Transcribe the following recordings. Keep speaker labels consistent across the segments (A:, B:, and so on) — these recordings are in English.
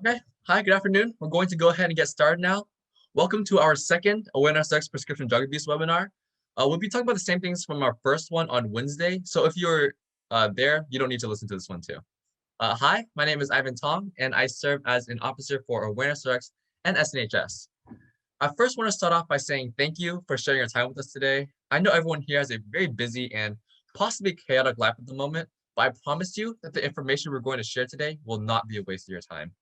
A: Okay. Hi, good afternoon. We're going to go ahead and get started now. Welcome to our second AwarenessRx prescription drug abuse webinar. We'll be talking about the same things from our first one on Wednesday. So if you're there, you don't need to listen to this one too. Hi, my name is Ivan Tong, and I serve as an officer for AwarenessRx and SNHS. I first want to start off by saying thank you for sharing your time with us today. I know everyone here has a very busy and possibly chaotic life at the moment, but I promise you that the information we're going to share today will not be a waste of your time.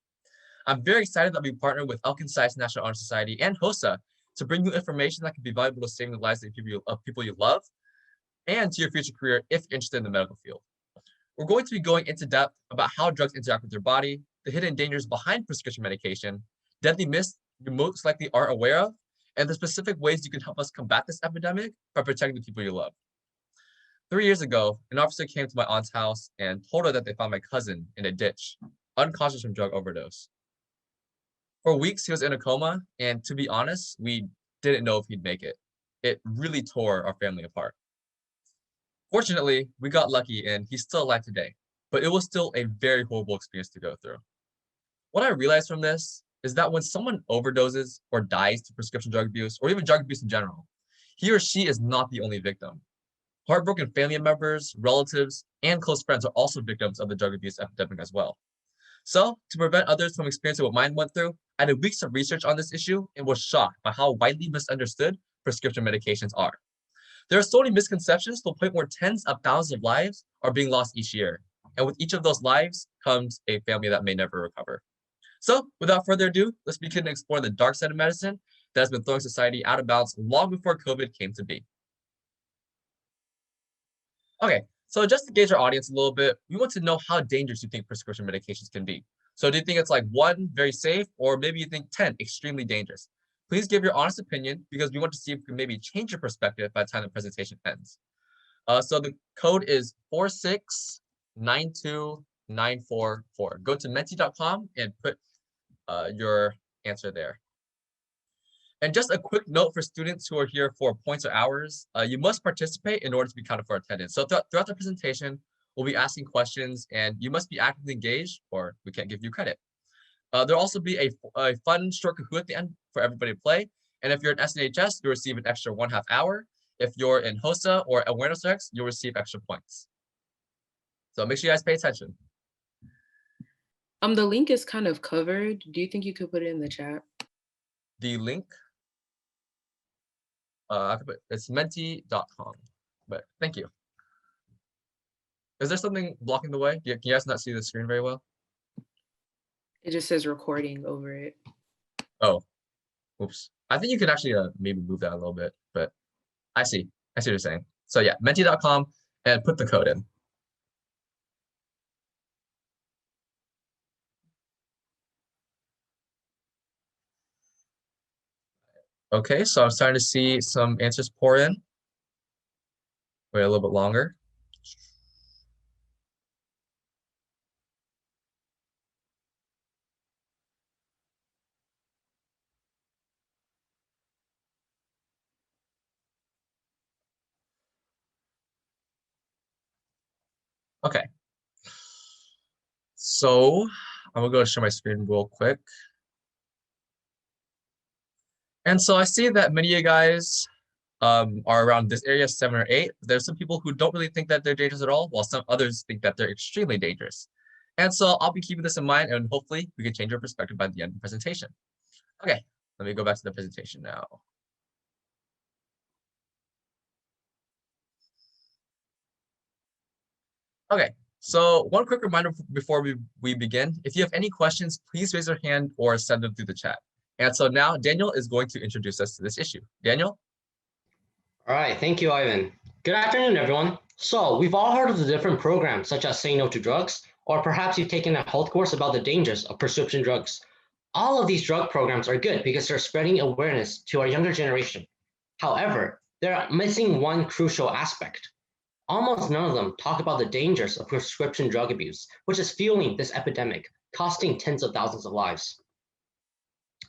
A: I'm very excited that we partner with Elkin Science National Honor Society and HOSA to bring you information that can be valuable to saving the lives of people you love and to your future career if you're interested in the medical field. We're going to be going into depth about how drugs interact with your body, the hidden dangers behind prescription medication, deadly myths you most likely aren't aware of, and the specific ways you can help us combat this epidemic by protecting the people you love. 3 years ago, an officer came to my aunt's house and told her that they found my cousin in a ditch, unconscious from drug overdose. For weeks, he was in a coma, and to be honest, we didn't know if he'd make it. It really tore our family apart. Fortunately, we got lucky and he's still alive today, but it was still a very horrible experience to go through. What I realized from this is that when someone overdoses or dies to prescription drug abuse, or even drug abuse in general, he or she is not the only victim. Heartbroken family members, relatives, and close friends are also victims of the drug abuse epidemic as well. So, to prevent others from experiencing what mine went through, I did weeks of research on this issue and was shocked by how widely misunderstood prescription medications are. There are so many misconceptions to the point where tens of thousands of lives are being lost each year. And with each of those lives comes a family that may never recover. So, without further ado, let's begin to explore the dark side of medicine that has been throwing society out of balance long before COVID came to be. Okay, so just to gauge our audience a little bit, we want to know how dangerous you think prescription medications can be. So do you think it's like 1, very safe, or maybe you think 10, extremely dangerous? Please give your honest opinion because we want to see if we can maybe change your perspective by the time the presentation ends. So the code is 4692944. Go to menti.com and put your answer there. And just a quick note for students who are here for points or hours, you must participate in order to be counted for attendance. So throughout the presentation, we'll be asking questions and you must be actively engaged or we can't give you credit. There'll also be a fun short Kahoot at the end for everybody to play. And if you're at SNHS, you'll receive an extra 1/2 hour. If you're in HOSA or AwarenessRx, you'll receive extra points. So make sure you guys pay attention.
B: The link is kind of covered. Do you think you could put it in the chat?
A: The link, it's menti.com, but thank you. Is there something blocking the way? Can you guys not see the screen very well?
B: It just says recording over it.
A: Oh, oops. I think you could actually maybe move that a little bit, but I see what you're saying. So yeah, menti.com and put the code in. Okay, so I'm starting to see some answers pour in. Wait a little bit longer. Okay. So I'm gonna go share my screen real quick. And so I see that many of you guys are around this area, 7 or 8. There's some people who don't really think that they're dangerous at all, while some others think that they're extremely dangerous. And so I'll be keeping this in mind, and hopefully we can change our perspective by the end of the presentation. Okay, let me go back to the presentation now. Okay, so one quick reminder before we begin. If you have any questions, please raise your hand or send them through the chat. And so now Daniel is going to introduce us to this issue. Daniel?
C: All right, thank you, Ivan. Good afternoon, everyone. So we've all heard of the different programs such as Say No to Drugs, or perhaps you've taken a health course about the dangers of prescription drugs. All of these drug programs are good because they're spreading awareness to our younger generation. However, they're missing one crucial aspect. Almost none of them talk about the dangers of prescription drug abuse, which is fueling this epidemic, costing tens of thousands of lives.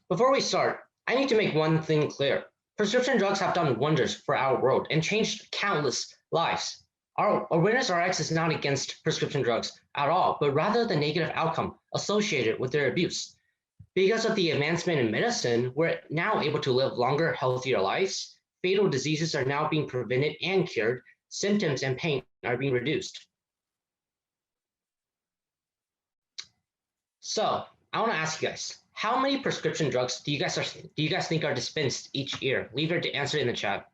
C: Before we start, I need to make one thing clear. Prescription drugs have done wonders for our world and changed countless lives. Our AwarenessRx is not against prescription drugs at all, but rather the negative outcome associated with their abuse. Because of the advancement in medicine, we're now able to live longer, healthier lives. Fatal diseases are now being prevented and cured. Symptoms and pain are being reduced. So I want to ask you guys, how many prescription drugs do you guys think are dispensed each year? Leave your answer in the chat.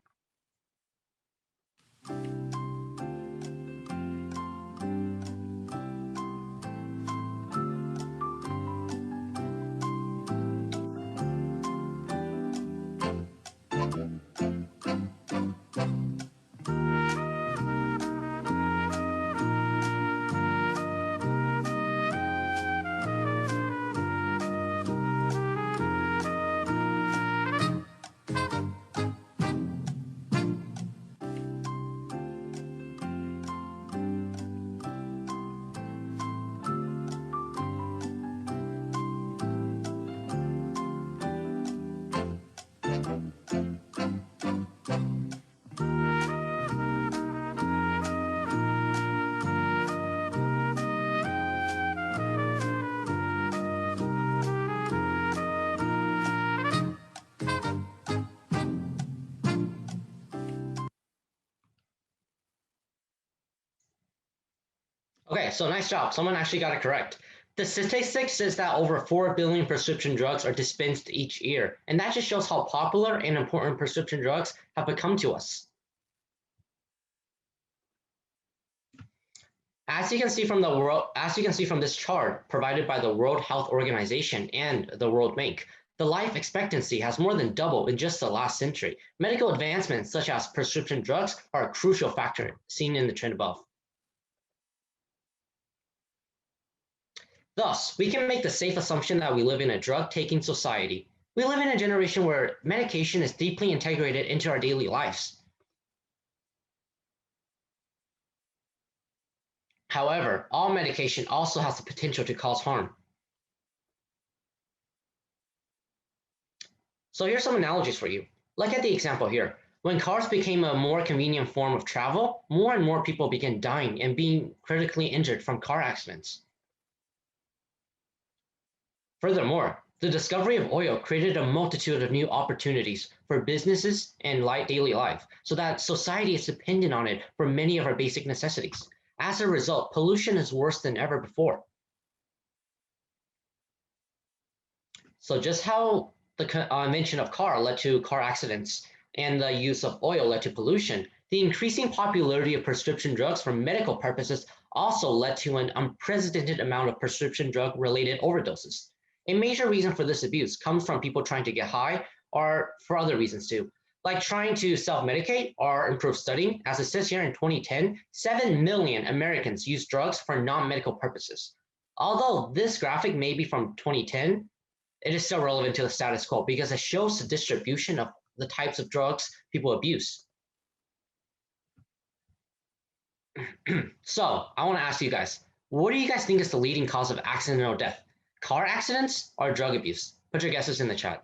C: Okay, so nice job. Someone actually got it correct. The statistic says that over 4 billion prescription drugs are dispensed each year, and that just shows how popular and important prescription drugs have become to us. As you can see from this chart provided by the World Health Organization and the World Bank, the life expectancy has more than doubled in just the last century. Medical advancements such as prescription drugs are a crucial factor seen in the trend above. Thus, we can make the safe assumption that we live in a drug-taking society. We live in a generation where medication is deeply integrated into our daily lives. However, all medication also has the potential to cause harm. So here's some analogies for you. Look at the example here. When cars became a more convenient form of travel, more and more people began dying and being critically injured from car accidents. Furthermore, the discovery of oil created a multitude of new opportunities for businesses and daily life, so that society is dependent on it for many of our basic necessities. As a result, pollution is worse than ever before. So just how the invention of car led to car accidents and the use of oil led to pollution, the increasing popularity of prescription drugs for medical purposes also led to an unprecedented amount of prescription drug-related overdoses. A major reason for this abuse comes from people trying to get high or for other reasons too, like trying to self-medicate or improve studying. As it says here in 2010, 7 million Americans use drugs for non-medical purposes. Although this graphic may be from 2010, it is still relevant to the status quo because it shows the distribution of the types of drugs people abuse. So I want to ask you guys, what do you guys think is the leading cause of accidental death? Car accidents or drug abuse? Put your guesses in the chat.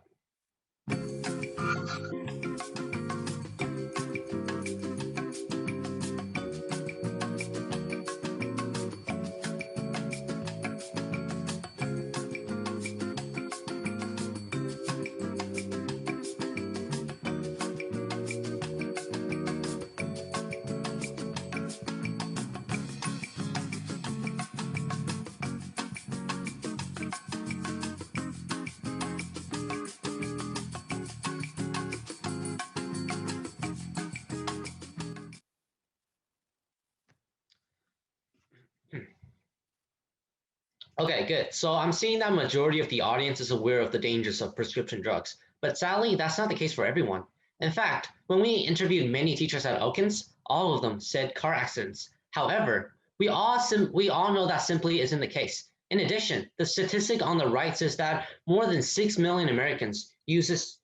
C: Okay, good. So I'm seeing that majority of the audience is aware of the dangers of prescription drugs, but sadly, that's not the case for everyone. In fact, when we interviewed many teachers at Elkins, all of them said car accidents. However, we all know that simply isn't the case. In addition, the statistic on the right says that more than 6 million Americans ages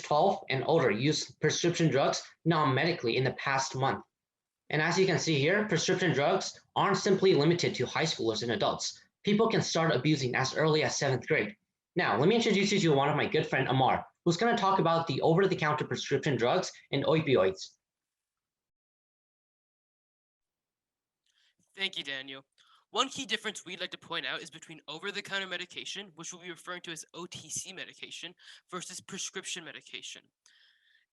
C: 12 and older use prescription drugs non-medically in the past month. And as you can see here, prescription drugs aren't simply limited to high schoolers and adults. People can start abusing as early as 7th grade. Now, let me introduce you to one of my good friend, Amar, who's going to talk about the over-the-counter prescription drugs and opioids.
D: Thank you, Daniel. One key difference we'd like to point out is between over-the-counter medication, which we'll be referring to as OTC medication, versus prescription medication.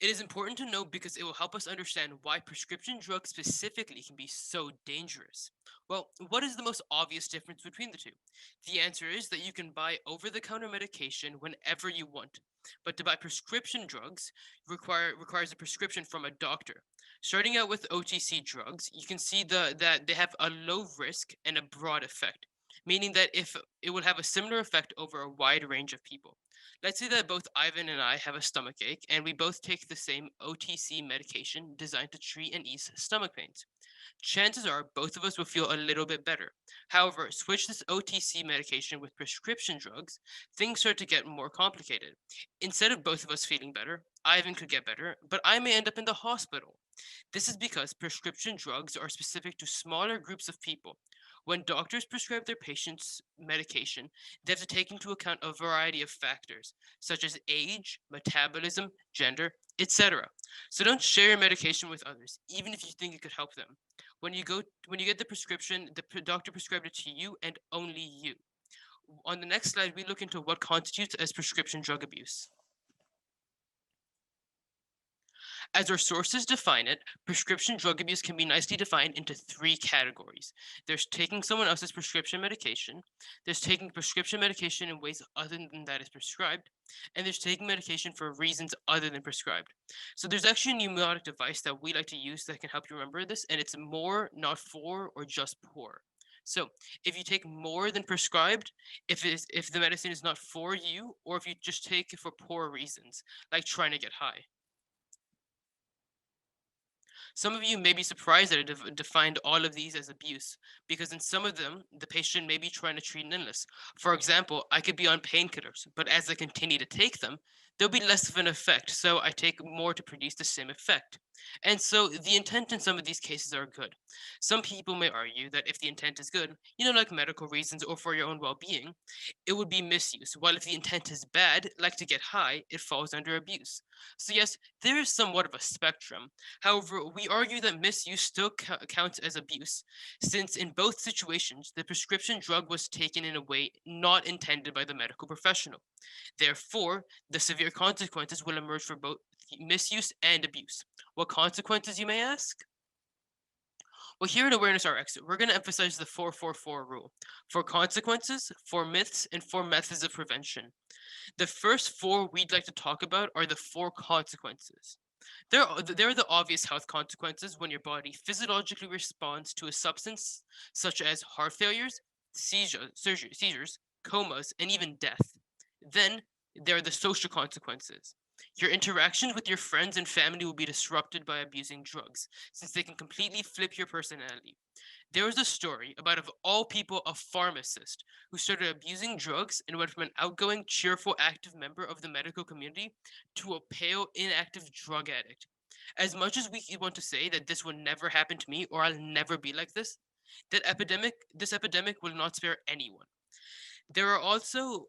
D: It is important to note because it will help us understand why prescription drugs specifically can be so dangerous. Well, what is the most obvious difference between the two? The answer is that you can buy over the counter medication whenever you want, but to buy prescription drugs requires a prescription from a doctor. Starting out with OTC drugs, you can see that they have a low risk and a broad effect, meaning that if it will have a similar effect over a wide range of people. Let's say that both Ivan and I have a stomach ache and we both take the same OTC medication designed to treat and ease stomach pains. Chances are both of us will feel a little bit better. However, switch this OTC medication with prescription drugs, things start to get more complicated. Instead of both of us feeling better, Ivan could get better, but I may end up in the hospital. This is because prescription drugs are specific to smaller groups of people. When doctors prescribe their patients medication, they have to take into account a variety of factors, such as age, metabolism, gender, etc. So don't share your medication with others, even if you think it could help them. When you get the prescription, doctor prescribed it to you and only you. On the next slide, we look into what constitutes as prescription drug abuse. As our sources define it, prescription drug abuse can be nicely defined into three categories. There's taking someone else's prescription medication, there's taking prescription medication in ways other than that is prescribed, and there's taking medication for reasons other than prescribed. So there's actually a mnemonic device that we like to use that can help you remember this, and it's more, not for, or just poor. So if you take more than prescribed, if the medicine is not for you, or if you just take it for poor reasons, like trying to get high. Some of you may be surprised that I defined all of these as abuse, because in some of them, the patient may be trying to treat an illness. For example, I could be on painkillers, but as I continue to take them, there'll be less of an effect, so I take more to produce the same effect. And so the intent in some of these cases are good. Some people may argue that if the intent is good, like medical reasons or for your own well being, it would be misuse, while if the intent is bad, like to get high, it falls under abuse. So, yes, there is somewhat of a spectrum. However, we argue that misuse still counts as abuse, since in both situations, the prescription drug was taken in a way not intended by the medical professional. Therefore, the severe consequences will emerge for both misuse and abuse. What consequences, you may ask? Well, here at AwarenessRx, we're going to emphasize the 444 rule: for consequences, for myths, and for methods of prevention. The first four we'd like to talk about are the four consequences. There are the obvious health consequences when your body physiologically responds to a substance, such as heart failures, seizures, comas, and even death. Then there are the social consequences. Your interactions with your friends and family will be disrupted by abusing drugs, since they can completely flip your personality. There was a story about, of all people, a pharmacist who started abusing drugs and went from an outgoing, cheerful, active member of the medical community to a pale, inactive drug addict. As much as we want to say that this will never happen to me or I'll never be like this epidemic will not spare anyone. There are also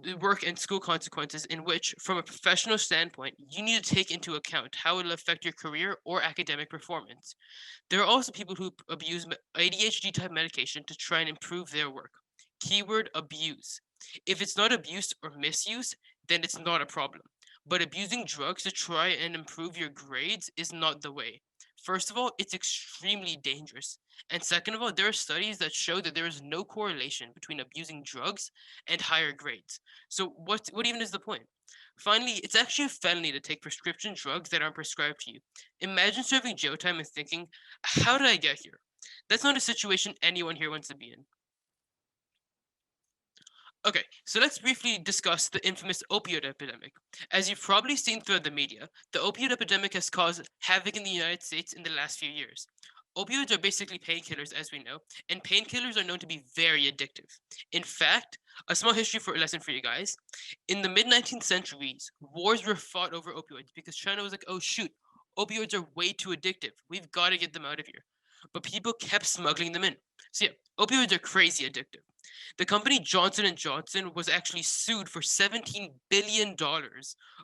D: the work and school consequences in which, from a professional standpoint, you need to take into account how it will affect your career or academic performance. There are also people who abuse ADHD type medication to try and improve their work. Keyword abuse. If it's not abuse or misuse, then it's not a problem. But abusing drugs to try and improve your grades is not the way. First of all, it's extremely dangerous. And second of all, there are studies that show that there is no correlation between abusing drugs and higher grades. So what even is the point? Finally, it's actually a felony to take prescription drugs that aren't prescribed to you. Imagine serving jail time and thinking, how did I get here? That's not a situation anyone here wants to be in. Okay, so let's briefly discuss the infamous opioid epidemic. As you've probably seen throughout the media, the opioid epidemic has caused havoc in the United States in the last few years. Opioids are basically painkillers, as we know, and painkillers are known to be very addictive. In fact, a small lesson for you guys. In the mid 19th centuries, wars were fought over opioids because China was like, oh shoot, opioids are way too addictive. We've got to get them out of here. But people kept smuggling them in. So yeah, opioids are crazy addictive. The company Johnson & Johnson was actually sued for $17 billion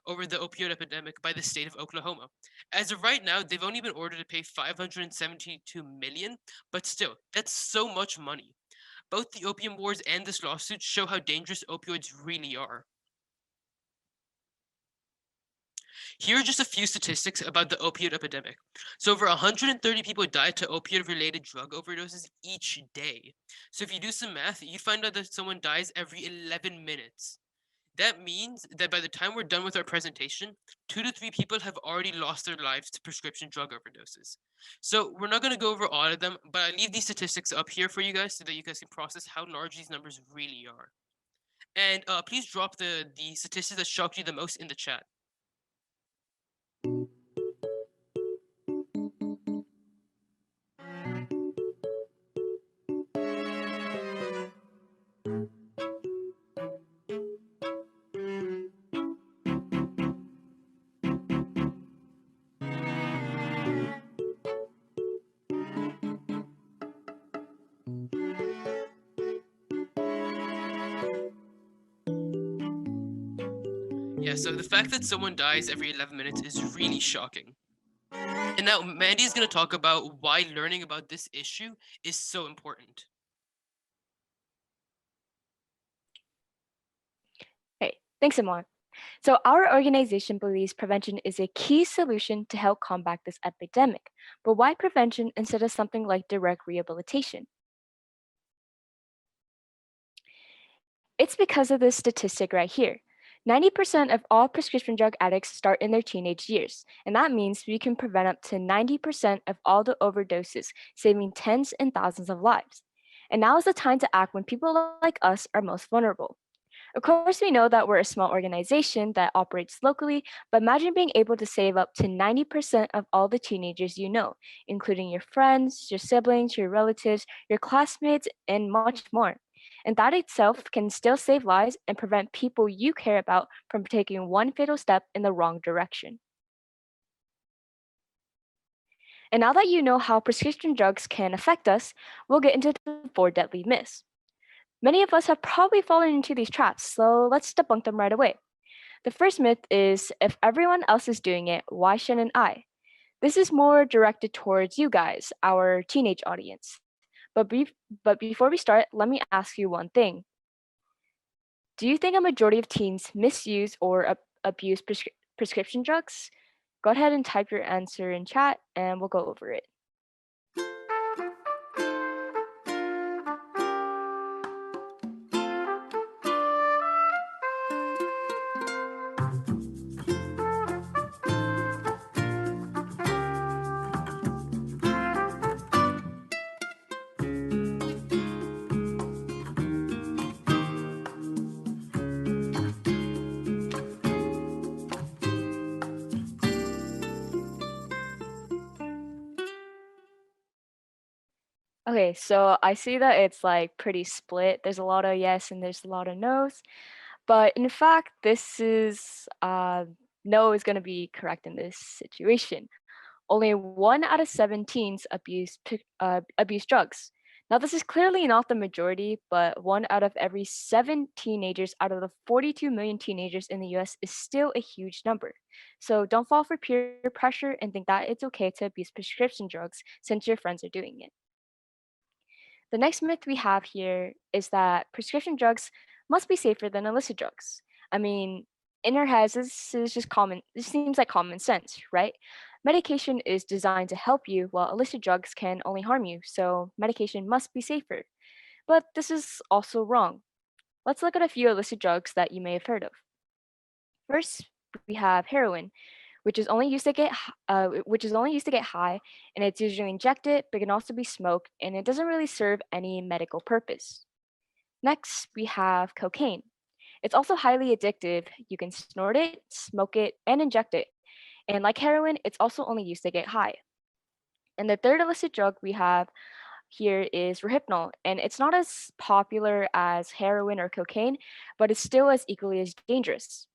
D: over the opioid epidemic by the state of Oklahoma. As of right now, they've only been ordered to pay $572 million, but still, that's so much money. Both the opium wars and this lawsuit show how dangerous opioids really are. Here are just a few statistics about the opioid epidemic. So over 130 people died to opioid-related drug overdoses each day. So if you do some math, you'd find out that someone dies every 11 minutes. That means that by the time we're done with our presentation, 2 to 3 people have already lost their lives to prescription drug overdoses. So we're not going to go over all of them, but I leave these statistics up here for you guys so that you guys can process how large these numbers really are. And please drop the statistics that shocked you the most in the chat. Yeah, so the fact that someone dies every 11 minutes is really shocking. And now Mandy is going to talk about why learning about this issue is so important.
E: Hey, thanks, Amar. So our organization believes prevention is a key solution to help combat this epidemic. But why prevention instead of something like direct rehabilitation? It's because of this statistic right here. 90% of all prescription drug addicts start in their teenage years, and that means we can prevent up to 90% of all the overdoses, saving tens and thousands of lives. And now is the time to act when people like us are most vulnerable. Of course, we know that we're a small organization that operates locally, but imagine being able to save up to 90% of all the teenagers you know, including your friends, your siblings, your relatives, your classmates, and much more. And that itself can still save lives and prevent people you care about from taking one fatal step in the wrong direction. And now that you know how prescription drugs can affect us, we'll get into the 4 deadly myths. Many of us have probably fallen into these traps, so let's debunk them right away. The first myth is if everyone else is doing it, why shouldn't I? This is more directed towards you guys, our teenage audience. But before we start, let me ask you one thing. Do you think a majority of teens misuse or abuse prescription drugs? Go ahead and type your answer in chat and we'll go over it. Okay, so I see that it's like pretty split. There's a lot of yes and there's a lot of no's. But in fact, this is no is going to be correct in this situation. Only 1 out of 7 teens abuse drugs. Now, this is clearly not the majority, but 1 out of every 7 teenagers out of the 42 million teenagers in the US is still a huge number. So don't fall for peer pressure and think that it's okay to abuse prescription drugs since your friends are doing it. The next myth we have here is that prescription drugs must be safer than illicit drugs. I mean, in our heads, this is just common. This seems like common sense, right? Medication is designed to help you, while illicit drugs can only harm you. So medication must be safer. But this is also wrong. Let's look at a few illicit drugs that you may have heard of. First, we have heroin, which is only used to get high, and it's usually injected, but can also be smoked, and it doesn't really serve any medical purpose. Next, we have cocaine. It's also highly addictive. You can snort it, smoke it, and inject it. And like heroin, it's also only used to get high. And the third illicit drug we have here is Rohypnol, and it's not as popular as heroin or cocaine, but it's still as equally as dangerous.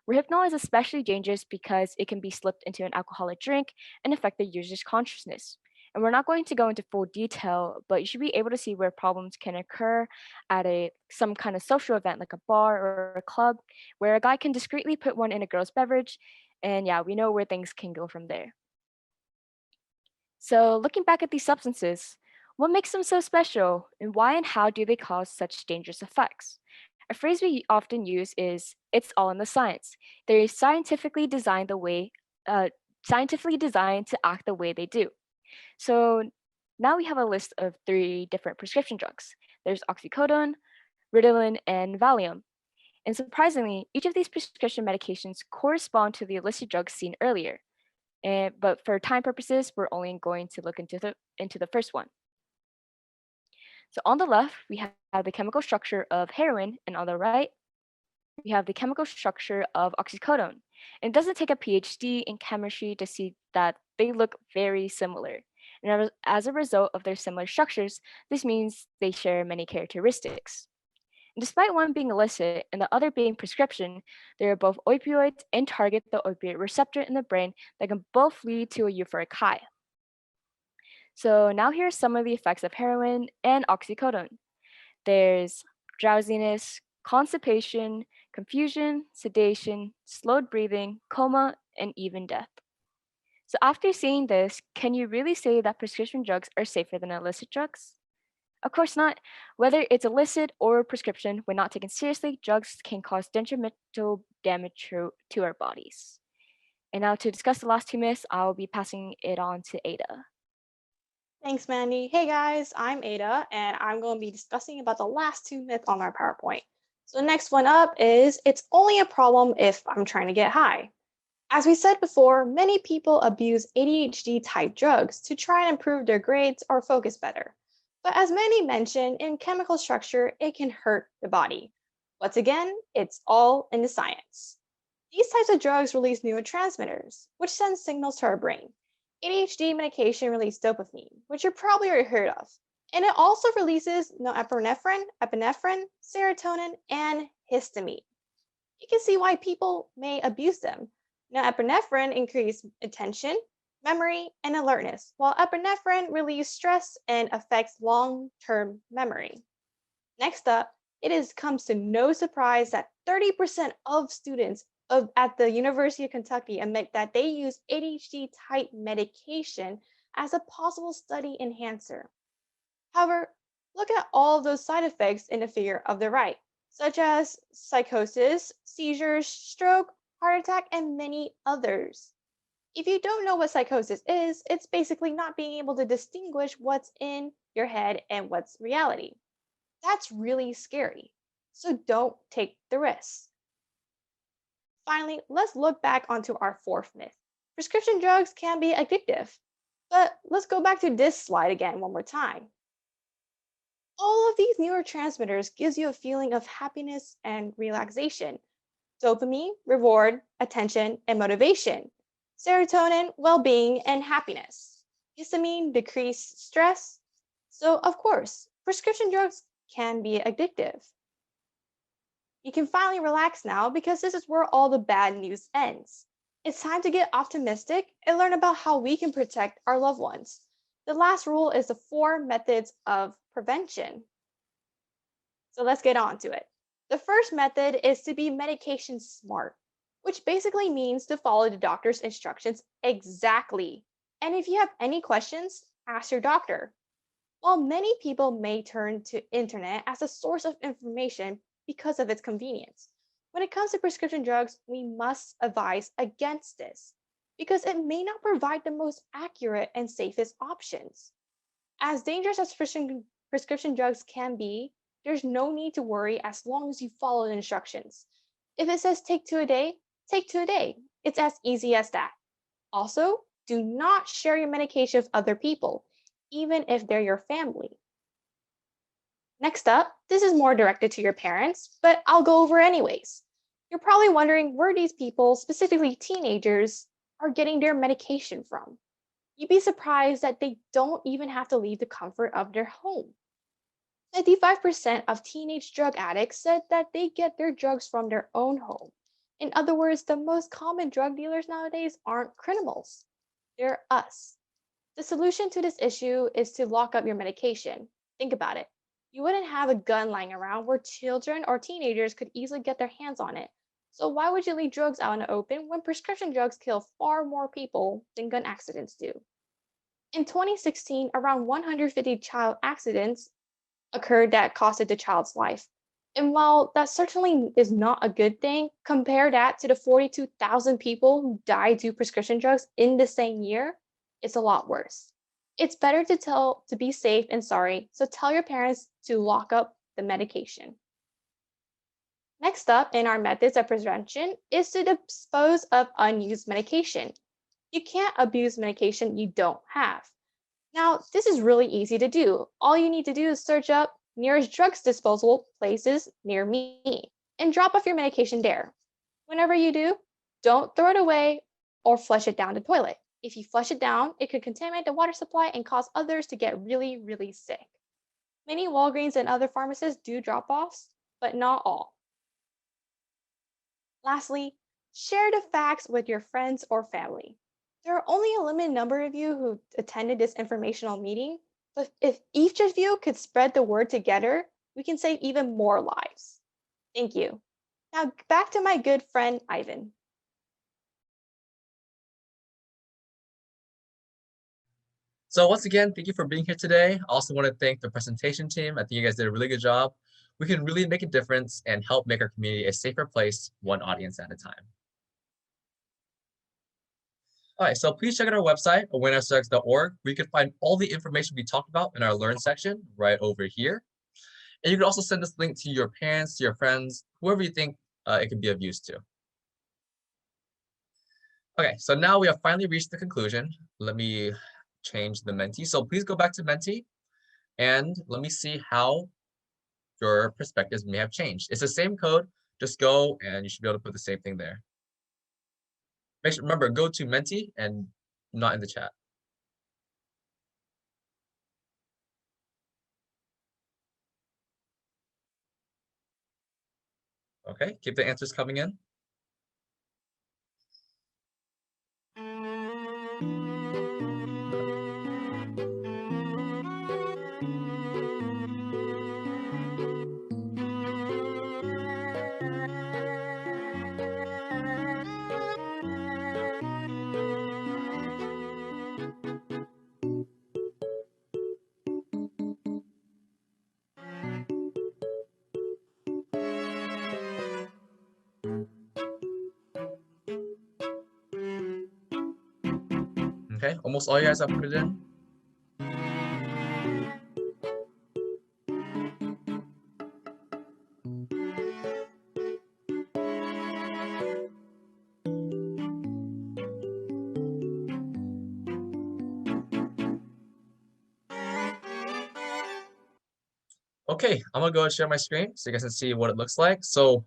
E: Rohypnol is especially dangerous because it can be slipped into an alcoholic drink and affect the user's consciousness. And we're not going to go into full detail, but you should be able to see where problems can occur at some kind of social event like a bar or a club where a guy can discreetly put one in a girl's beverage, and yeah, we know where things can go from there. So looking back at these substances, What makes them so special, and why and how do they cause such dangerous effects? A phrase we often use is "it's all in the science." They're scientifically designed to act the way they do. So now we have a list of 3 different prescription drugs. There's oxycodone, Ritalin, and Valium. And surprisingly, each of these prescription medications correspond to the illicit drugs seen earlier. But for time purposes, we're only going to look into the first one. So on the left, we have the chemical structure of heroin, and on the right, we have the chemical structure of oxycodone. And it doesn't take a PhD in chemistry to see that they look very similar. And as a result of their similar structures, this means they share many characteristics. And despite one being illicit and the other being prescription, they are both opioids and target the opioid receptor in the brain that can both lead to a euphoric high. So now here are some of the effects of heroin and oxycodone. There's drowsiness, constipation, confusion, sedation, slowed breathing, coma, and even death. So after seeing this, can you really say that prescription drugs are safer than illicit drugs? Of course not. Whether it's illicit or prescription, when not taken seriously, drugs can cause detrimental damage to our bodies. And now to discuss the last 2 myths, I'll be passing it on to Ada.
F: Thanks, Mandy. Hey guys, I'm Ada, and I'm going to be discussing about the last 2 myths on our PowerPoint. So the next one up is it's only a problem if I'm trying to get high. As we said before, many people abuse ADHD type drugs to try and improve their grades or focus better. But as Mandy mentioned, in chemical structure, it can hurt the body. Once again, it's all in the science. These types of drugs release neurotransmitters, which send signals to our brain. ADHD medication releases dopamine, which you've probably already heard of. And it also releases norepinephrine, epinephrine, serotonin, and histamine. You can see why people may abuse them. Norepinephrine increases attention, memory, and alertness, while epinephrine relieves stress and affects long-term memory. Next up, comes to no surprise that 30% of students at the University of Kentucky admit that they use ADHD type medication as a possible study enhancer. However, look at all of those side effects in the figure of the right, such as psychosis, seizures, stroke, heart attack, and many others. If you don't know what psychosis is, it's basically not being able to distinguish what's in your head and what's reality. That's really scary. So don't take the risk. Finally, let's look back onto our 4th myth. Prescription drugs can be addictive. But let's go back to this slide again one more time. All of these neurotransmitters gives you a feeling of happiness and relaxation. Dopamine, reward, attention, and motivation. Serotonin, well-being, and happiness. Histamine, decreased stress. So, of course, prescription drugs can be addictive. You can finally relax now because this is where all the bad news ends. It's time to get optimistic and learn about how we can protect our loved ones. The last rule is the 4 methods of prevention. So let's get on to it. The first method is to be medication smart, which basically means to follow the doctor's instructions exactly. And if you have any questions, ask your doctor. While many people may turn to internet as a source of information because of its convenience, when it comes to prescription drugs, we must advise against this because it may not provide the most accurate and safest options. As dangerous as prescription drugs can be, there's no need to worry as long as you follow the instructions. If it says take 2 a day, take 2 a day. It's as easy as that. Also, do not share your medication with other people, even if they're your family. Next up, this is more directed to your parents, but I'll go over anyways. You're probably wondering where these people, specifically teenagers, are getting their medication from. You'd be surprised that they don't even have to leave the comfort of their home. 95% of teenage drug addicts said that they get their drugs from their own home. In other words, the most common drug dealers nowadays aren't criminals. They're us. The solution to this issue is to lock up your medication. Think about it. You wouldn't have a gun lying around where children or teenagers could easily get their hands on it. So why would you leave drugs out in the open when prescription drugs kill far more people than gun accidents do? In 2016, around 150 child accidents occurred that costed the child's life. And while that certainly is not a good thing, compare that to the 42,000 people who died due to prescription drugs in the same year, it's a lot worse. It's better to be safe and sorry, so tell your parents to lock up the medication. Next up in our methods of prevention is to dispose of unused medication. You can't abuse medication you don't have. Now, this is really easy to do. All you need to do is search up nearest drugs disposal places near me and drop off your medication there. Whenever you do, don't throw it away or flush it down the toilet. If you flush it down, it could contaminate the water supply and cause others to get really, really sick. Many Walgreens and other pharmacies do drop offs, but not all. Lastly, share the facts with your friends or family. There are only a limited number of you who attended this informational meeting, but if each of you could spread the word together, we can save even more lives. Thank you. Now back to my good friend Ivan.
A: So once again, thank you for being here today. I also want to thank the presentation team. I think you guys did a really good job. We can really make a difference and help make our community a safer place, one audience at a time. All right, so please check out our website, AwarenessRx.org, where you can find all the information we talked about in our Learn section right over here. And you can also send this link to your parents, to your friends, whoever you think it could be of use to. Okay, so now we have finally reached the conclusion. Let me change the Menti. So please go back to Menti and let me see how your perspectives may have changed. It's the same code, just go and you should be able to put the same thing there. Make sure, remember, go to Menti and not in the chat. Okay, keep the answers coming in. Okay, almost all you guys have put it in. Okay, I'm gonna go and share my screen so you guys can see what it looks like. So,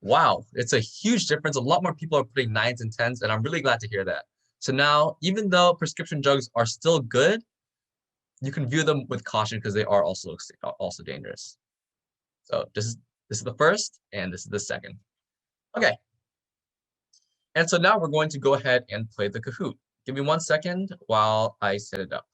A: wow, it's a huge difference. A lot more people are putting 9s and 10s, and I'm really glad to hear that. So now, even though prescription drugs are still good, you can view them with caution because they are also dangerous. So this is the first, and this is the second. Okay. And so now we're going to go ahead and play the Kahoot. Give me 1 second while I set it up.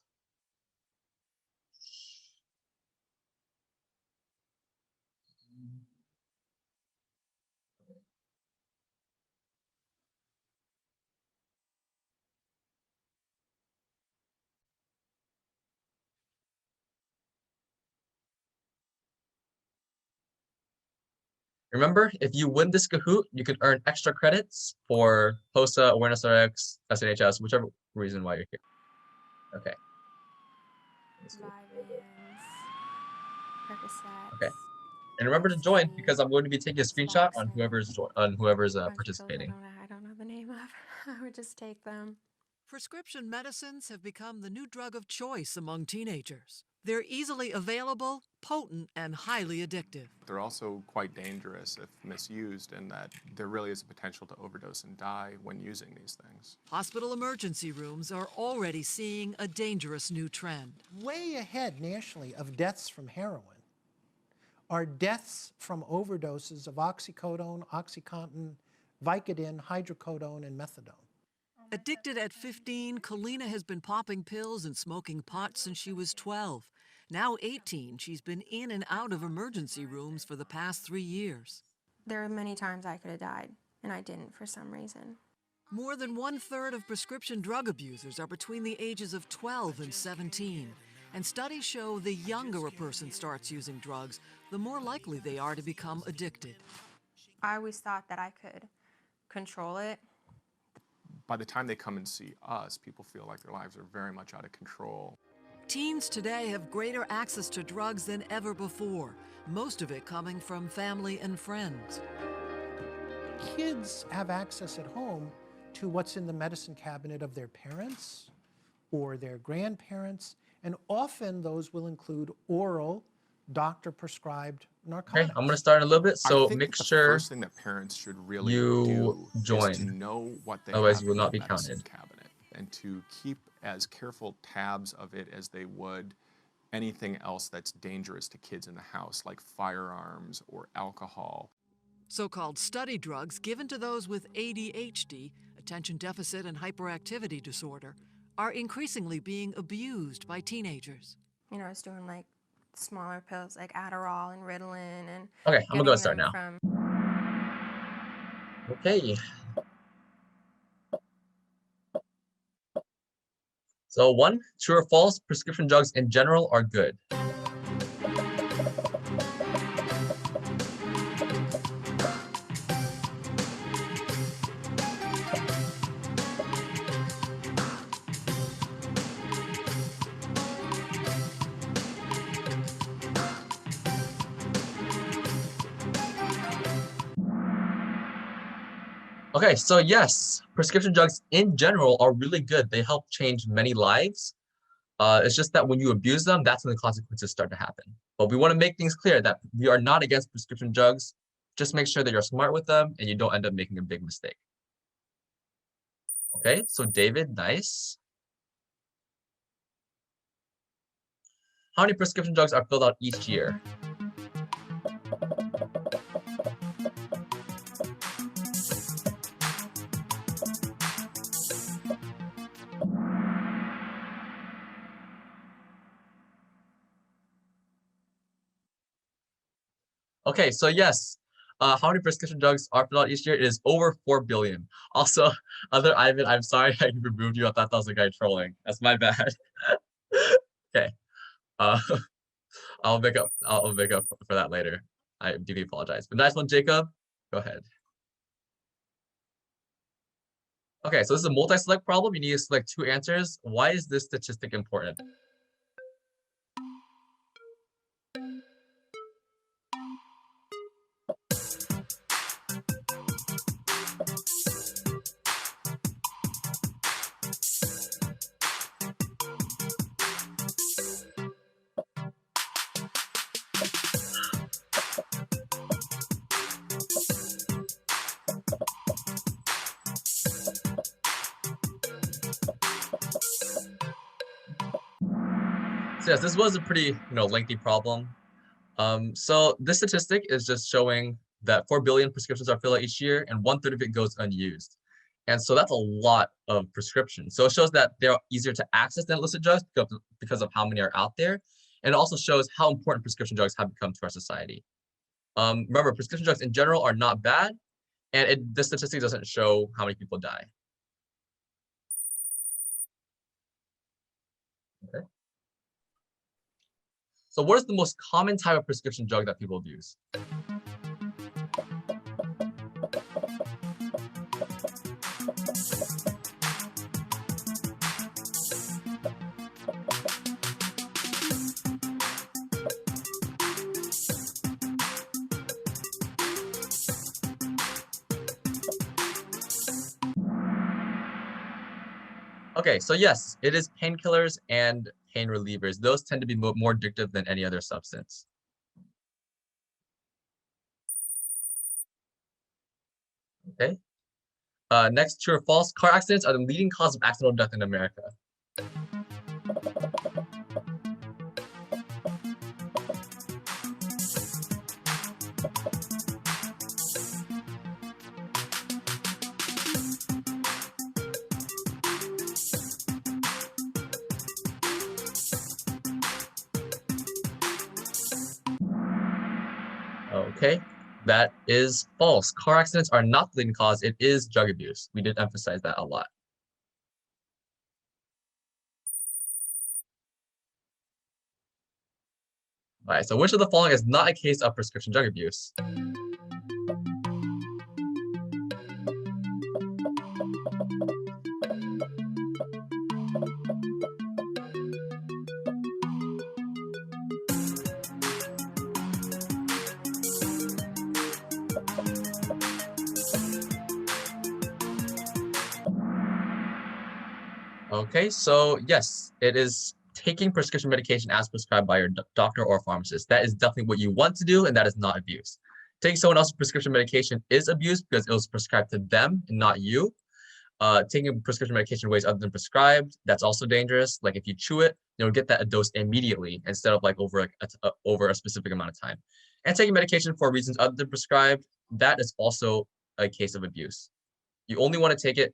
A: Remember, if you win this Kahoot, you can earn extra credits for POSA, AwarenessRx, SNHS, whichever reason why you're here. Okay. Okay. And remember to join because I'm going to be taking a screenshot on whoever's participating.
G: I don't know the name of. I would just take them.
H: Prescription medicines have become the new drug of choice among teenagers. They're easily available, potent, and highly addictive.
I: They're also quite dangerous if misused, in that there really is a potential to overdose and die when using these things.
H: Hospital emergency rooms are already seeing a dangerous new trend.
J: Way ahead nationally of deaths from heroin are deaths from overdoses of oxycodone, OxyContin, Vicodin, hydrocodone, and methadone.
H: Addicted at 15, Kalina has been popping pills and smoking pot since she was 12. Now 18, she's been in and out of emergency rooms for the past 3 years.
G: There are many times I could have died, and I didn't for some reason.
H: More than 1/3 of prescription drug abusers are between the ages of 12 and 17. And studies show the younger a person starts using drugs, the more likely they are to become addicted.
G: I always thought that I could control it.
I: By the time they come and see us, people feel like their lives are very much out of control.
H: Teens today have greater access to drugs than ever before, most of it coming from family and friends.
J: Kids have access at home to what's in the medicine cabinet of their parents or their grandparents, and often those will include oral, doctor-prescribed
A: Okay,
J: narcotics.
A: I'm gonna start in a little bit,
I: I
A: so
I: think
A: make
I: that the
A: sure
I: first thing that parents should really
A: you
I: do is to
A: join.
I: know what they
A: Otherwise
I: have
A: you will
I: in
A: not
I: their
A: be
I: medicine
A: counted.
I: cabinet and to keep as careful tabs of it as they would anything else that's dangerous to kids in the house, like firearms or alcohol.
H: So-called study drugs given to those with ADHD, attention deficit and hyperactivity disorder, are increasingly being abused by teenagers.
G: You know, I was doing like smaller pills like Adderall and Ritalin and
A: Okay, I'm gonna go
G: getting
A: start
G: them
A: now.
G: from
A: Okay. So 1, true or false, prescription drugs in general are good. Okay, so yes, prescription drugs in general are really good. They help change many lives. It's just that when you abuse them, that's when the consequences start to happen. But we want to make things clear that we are not against prescription drugs. Just make sure that you're smart with them and you don't end up making a big mistake. Okay, so David, nice. How many prescription drugs are filled out each year? Okay, so yes, how many prescription drugs are filled out each year? It is over 4 billion. Also, other Ivan, I'm sorry I removed you. I thought that was a guy trolling. That's my bad. Okay, uh, I'll make up for that later. I deeply apologize. But nice one, Jacob. Go ahead. Okay, so this is a multi-select problem. You need to select 2 answers. Why is this statistic important? So yes, this was a pretty lengthy problem. So this statistic is just showing that 4 billion prescriptions are filled out each year, and 1/3 of it goes unused. And so that's a lot of prescriptions. So it shows that they're easier to access than illicit drugs because of how many are out there. And it also shows how important prescription drugs have become to our society. Remember, prescription drugs in general are not bad, and this statistic doesn't show how many people die. Okay. So what is the most common type of prescription drug that people use? Okay, so yes, it is painkillers and pain relievers. Those tend to be more addictive than any other substance. Okay. Next, true or false, car accidents are the leading cause of accidental death in America. Okay, That is false. Car accidents are not the leading cause. It is drug abuse. We did emphasize that a lot. All right, so which of the following is not a case of prescription drug abuse? Okay, so yes, it is taking prescription medication as prescribed by your doctor or pharmacist. That is definitely what you want to do, and that is not abuse. Taking someone else's prescription medication is abuse because it was prescribed to them and not you. Taking prescription medication in ways other than prescribed, that's also dangerous. Like if you chew it, you'll get that dose immediately instead of like over a specific amount of time. And taking medication for reasons other than prescribed, that is also a case of abuse. You only want to take it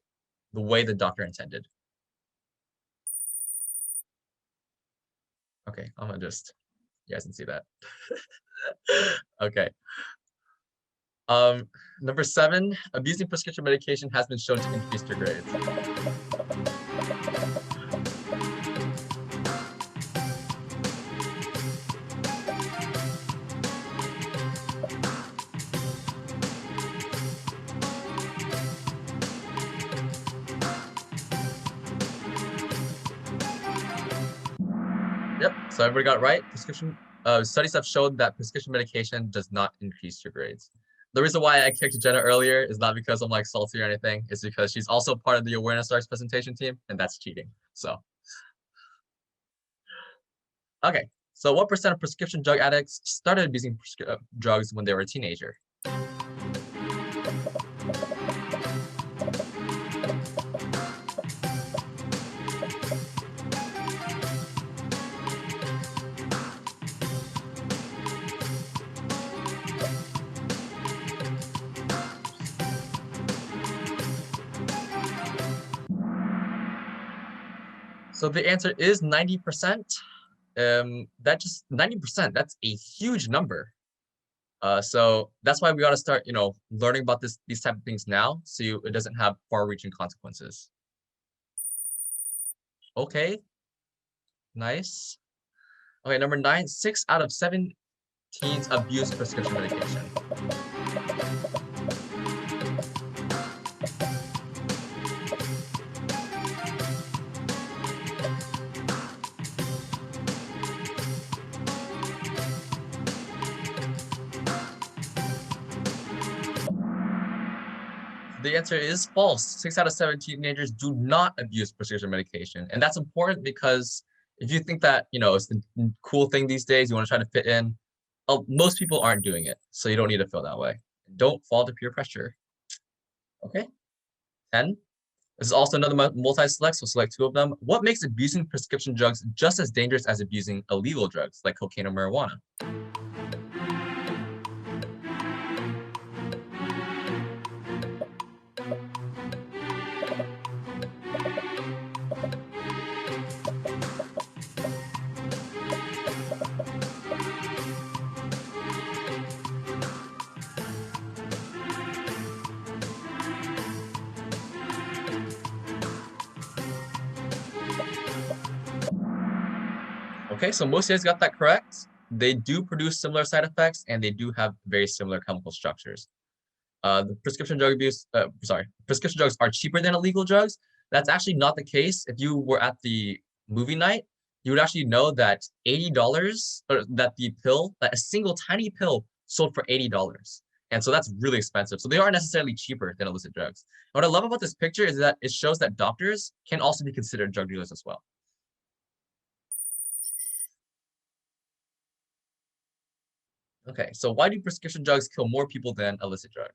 A: the way the doctor intended. Okay, I'm gonna just, you guys can see that. Okay. Number 7, abusing prescription medication has been shown to increase your grades. Yep, so everybody got it right. Studies have shown that prescription medication does not increase your grades. The reason why I kicked Jenna earlier is not because I'm like salty or anything. It's because she's also part of the AwarenessRx presentation team, and that's cheating. So, okay. So what percent of prescription drug addicts started abusing drugs when they were a teenager? So the answer is 90%. That just 90%, that's a huge number. So that's why we got to start, learning about these type of things now, so it doesn't have far-reaching consequences. Okay, nice. Okay, number 9, 6 out of 7 teens abuse prescription medication. The answer is false. 6 out of 7 teenagers do not abuse prescription medication. And that's important because if you think that, it's the cool thing these days, you want to try to fit in, most people aren't doing it. So you don't need to feel that way. Don't fall to peer pressure. Okay. 10. This is also another multi-select, so select 2 of them. What makes abusing prescription drugs just as dangerous as abusing illegal drugs like cocaine or marijuana? Okay, so most of you guys got that correct. They do produce similar side effects, and they do have very similar chemical structures. The prescription drugs are cheaper than illegal drugs. That's actually not the case. If you were at the movie night, you would actually know that $80, or that a single tiny pill sold for $80. And so that's really expensive. So they aren't necessarily cheaper than illicit drugs. And what I love about this picture is that it shows that doctors can also be considered drug dealers as well. Okay, so why do prescription drugs kill more people than illicit drugs?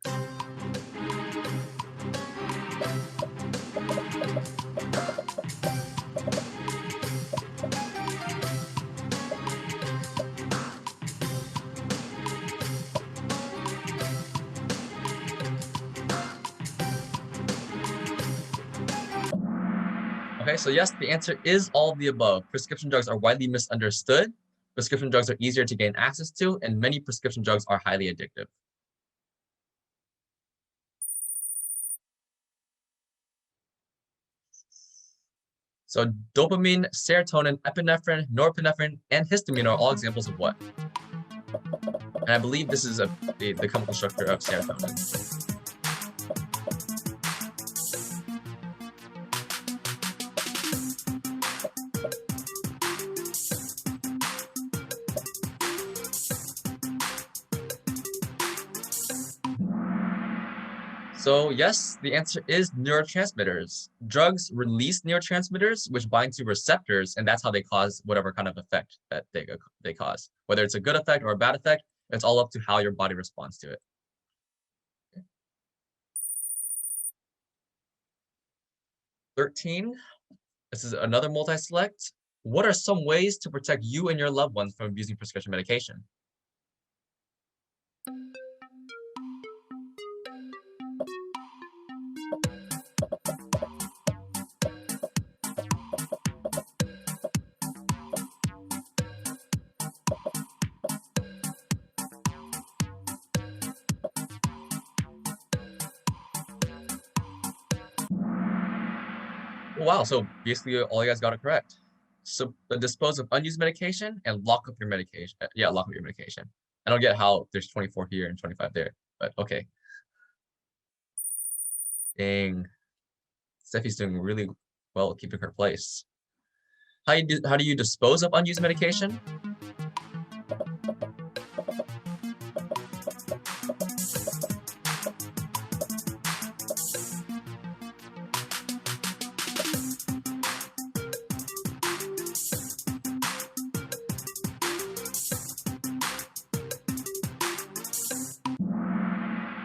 A: Okay, so yes, the answer is all of the above. Prescription drugs are widely misunderstood. Prescription drugs are easier to gain access to, and many prescription drugs are highly addictive. So dopamine, serotonin, epinephrine, norepinephrine, and histamine are all examples of what? And I believe this is the chemical structure of serotonin. So yes, the answer is neurotransmitters. Drugs release neurotransmitters, which bind to receptors, and that's how they cause whatever kind of effect that they cause. Whether it's a good effect or a bad effect, it's all up to how your body responds to it. 13, this is another multi-select. What are some ways to protect you and your loved ones from abusing prescription medication? Wow, so basically all you guys got it correct. So dispose of unused medication and lock up your medication. Yeah, lock up your medication. I don't get how there's 24 here and 25 there, but okay. Dang. Steffi's doing really well at keeping her place. How do you dispose of unused medication?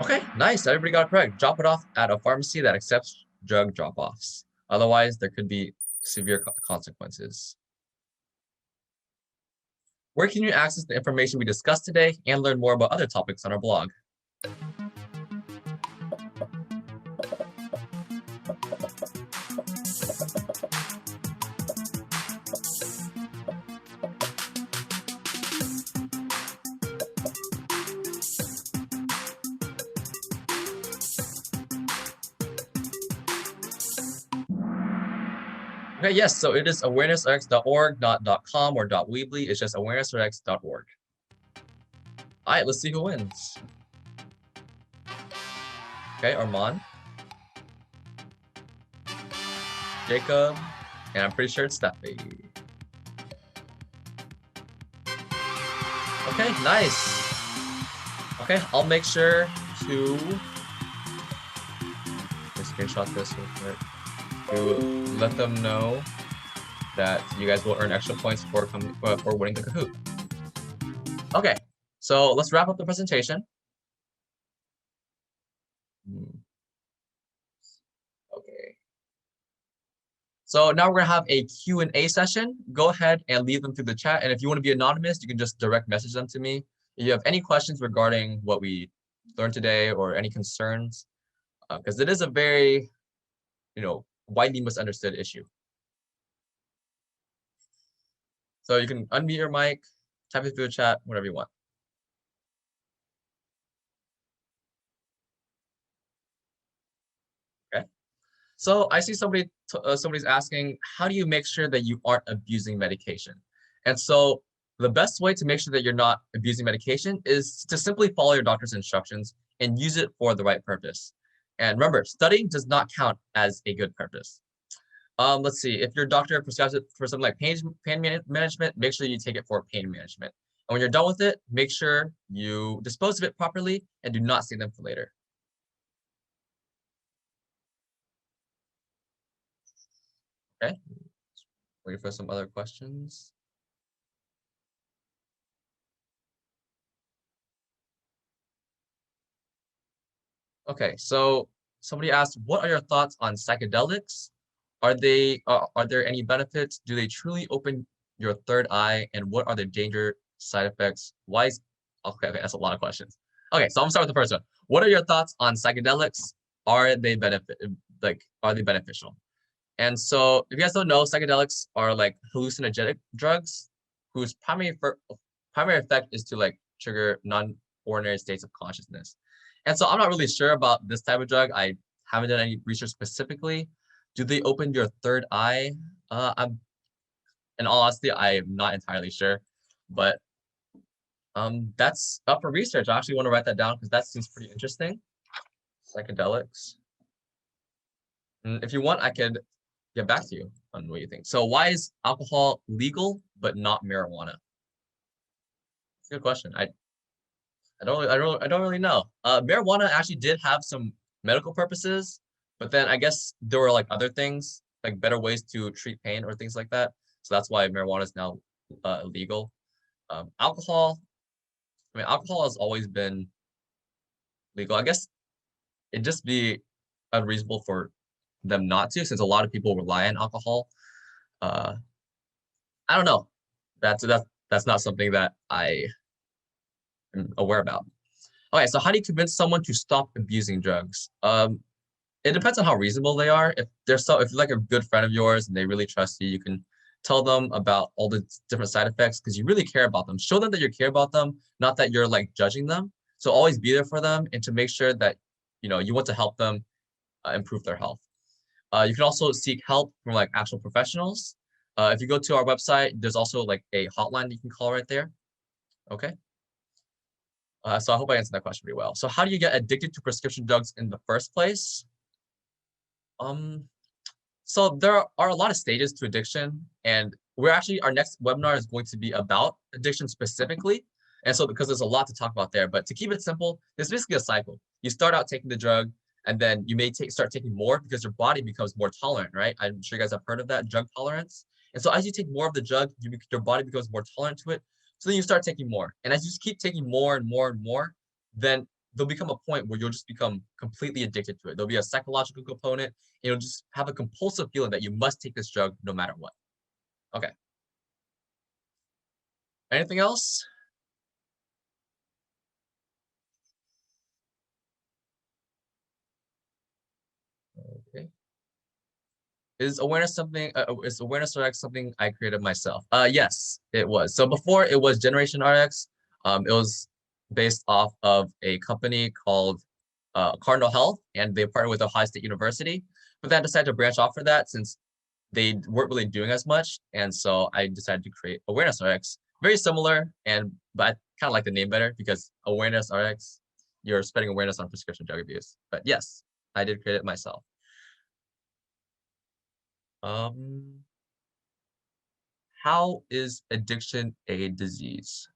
A: Okay, nice. Everybody got it correct. Drop it off at a pharmacy that accepts drug drop-offs. Otherwise, there could be severe consequences. Where can you access the information we discussed today and learn more about other topics on our blog? Okay, yes, so it is awarenessrx.org, not .com or .weebly. It's just awarenessrx.org. All right, let's see who wins. Okay, Armand, Jacob, and I'm pretty sure it's Steffi. Okay, nice. Okay, I'll make sure to screenshot this real quick to let them know that you guys will earn extra points for winning the Kahoot. Okay, so let's wrap up the presentation. Okay. So now we're gonna have a Q&A session. Go ahead and leave them through the chat. And if you want to be anonymous, you can just direct message them to me. If you have any questions regarding what we learned today or any concerns, because it is a very, widely misunderstood issue. So you can unmute your mic, type it through the chat, whatever you want. Okay. So I see somebody's asking, how do you make sure that you aren't abusing medication? And so the best way to make sure that you're not abusing medication is to simply follow your doctor's instructions and use it for the right purpose. And remember, studying does not count as a good purpose. Let's see, if your doctor prescribes it for something like pain management, make sure you take it for pain management. And when you're done with it, make sure you dispose of it properly and do not save them for later. Okay, wait for some other questions. Okay, so somebody asked, what are your thoughts on psychedelics? Are there any benefits? Do they truly open your third eye? And what are the danger side effects? Okay, that's a lot of questions. Okay, so I'm gonna start with the first one. What are your thoughts on psychedelics? Are they beneficial? And so if you guys don't know, psychedelics are like hallucinogenic drugs whose primary effect is to like trigger non-ordinary states of consciousness. And so I'm not really sure about this type of drug. I haven't done any research specifically. Do they open your third eye? In all honesty, I'm not entirely sure, but that's up for research. I actually want to write that down because that seems pretty interesting. Psychedelics. And if you want, I could get back to you on what you think. So why is alcohol legal but not marijuana? It's a good question. I don't really know. Marijuana actually did have some medical purposes, but then I guess there were like other things, like better ways to treat pain or things like that. So that's why marijuana is now illegal. Alcohol, I mean, alcohol has always been legal. I guess it'd just be unreasonable for them not to, since a lot of people rely on alcohol. Uh, I don't know. That's not something that I am aware about. Okay, so how do you convince someone to stop abusing drugs? It depends on how reasonable they are. If you're like a good friend of yours and they really trust you, you can tell them about all the different side effects because you really care about them. Show them that you care about them, not that you're like judging them. So always be there for them and to make sure that you want to help them improve their health. You can also seek help from like actual professionals. If you go to our website, there's also like a hotline you can call right there. Okay. So I hope I answered that question pretty well. So how do you get addicted to prescription drugs in the first place? So there are a lot of stages to addiction, and our next webinar is going to be about addiction specifically. And so because there's a lot to talk about there, but to keep it simple, it's basically a cycle. You start out taking the drug, and then you may start taking more because your body becomes more tolerant, right? I'm sure you guys have heard of that, drug tolerance. And so as you take more of the drug, your body becomes more tolerant to it. So then you start taking more. And as you just keep taking more and more and more, then there'll become a point where you'll just become completely addicted to it. There'll be a psychological component. You'll just have a compulsive feeling that you must take this drug no matter what. Okay. Anything else? Okay. Is AwarenessRx something I created myself? Yes, it was. So before it was Generation RX. It was based off of a company called Cardinal Health, and they partnered with Ohio State University. But then I decided to branch off for that since they weren't really doing as much, and so I decided to create AwarenessRx. Very similar, but I kind of like the name better because AwarenessRx, you're spreading awareness on prescription drug abuse. But yes, I did create it myself. How is addiction a disease?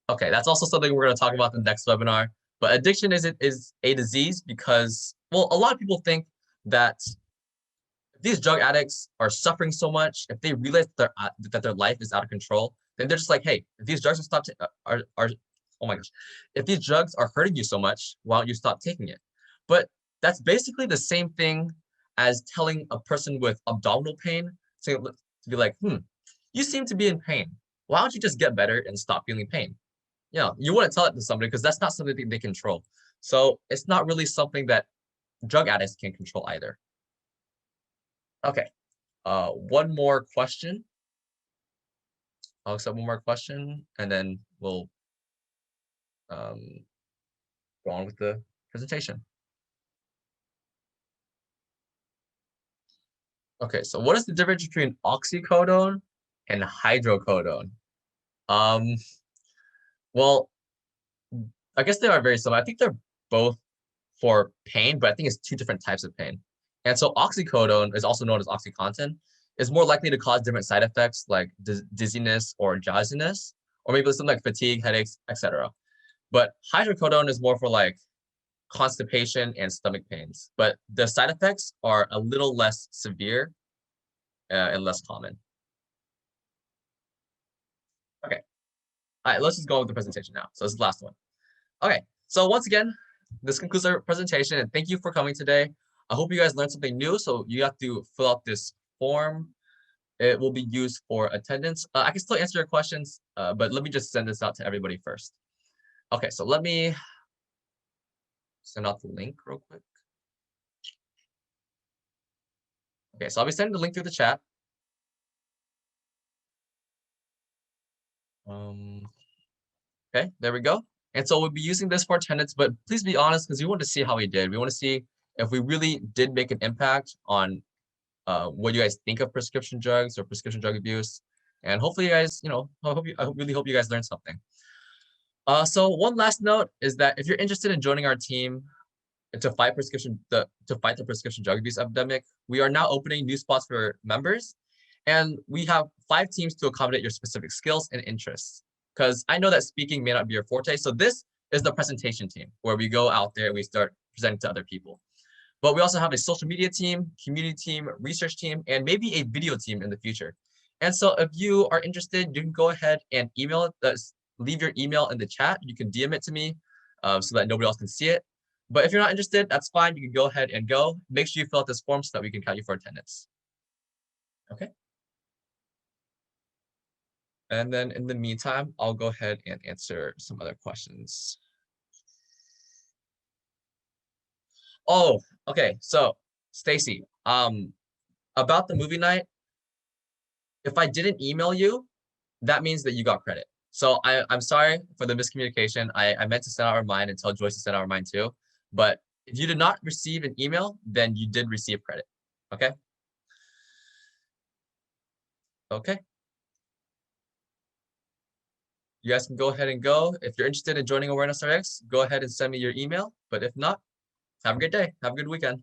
A: Okay, that's also something we're going to talk about in the next webinar. But addiction is a disease because, well, a lot of people think that if these drug addicts are suffering so much, if they realize that their life is out of control, then they're just like, hey, if these drugs oh my gosh, if these drugs are hurting you so much, why don't you stop taking it? But that's basically the same thing as telling a person with abdominal pain to be like, you seem to be in pain. Why don't you just get better and stop feeling pain? You wouldn't tell it to somebody because that's not something they control. So it's not really something that drug addicts can control either. Okay, one more question. I'll accept one more question and then we'll go on with the presentation. Okay, so what is the difference between oxycodone and hydrocodone? Well, I guess they are very similar. I think they're both for pain, but I think it's two different types of pain. And so oxycodone is also known as OxyContin, is more likely to cause different side effects like dizziness or drowsiness, or maybe something like fatigue, headaches, etc. But hydrocodone is more for like constipation and stomach pains, but the side effects are a little less severe and less common. Okay. All right, let's just go with the presentation now. So this is the last one. Okay, so once again, this concludes our presentation, and thank you for coming today. I hope you guys learned something new. So you have to fill out this form. It will be used for attendance. I can still answer your questions, but let me just send this out to everybody first. Okay, so let me send out the link real quick. Okay, so I'll be sending the link through the chat. Okay, there we go. And so we'll be using this for attendance, but please be honest because we want to see how we did. We want to see if we really did make an impact on what you guys think of prescription drugs or prescription drug abuse. And hopefully you guys, I really hope you guys learned something. So one last note is that if you're interested in joining our team to fight the prescription drug abuse epidemic, we are now opening new spots for members, and we have 5 teams to accommodate your specific skills and interests. Because I know that speaking may not be your forte, so this is the presentation team where we go out there, we start presenting to other people. But we also have a social media team, community team, research team, and maybe a video team in the future. And so if you are interested, you can go ahead and leave your email in the chat. You can DM it to me so that nobody else can see it. But if you're not interested, that's fine. You can go ahead and go. Make sure you fill out this form so that we can count you for attendance. Okay. And then in the meantime, I'll go ahead and answer some other questions. Oh, okay. So Stacy, about the movie night, if I didn't email you, that means that you got credit. So I'm sorry for the miscommunication. I meant to send out a reminder and tell Joyce to send out a reminder too. But if you did not receive an email, then you did receive credit. Okay? Okay. You guys can go ahead and go. If you're interested in joining AwarenessRx, go ahead and send me your email. But if not, have a good day. Have a good weekend.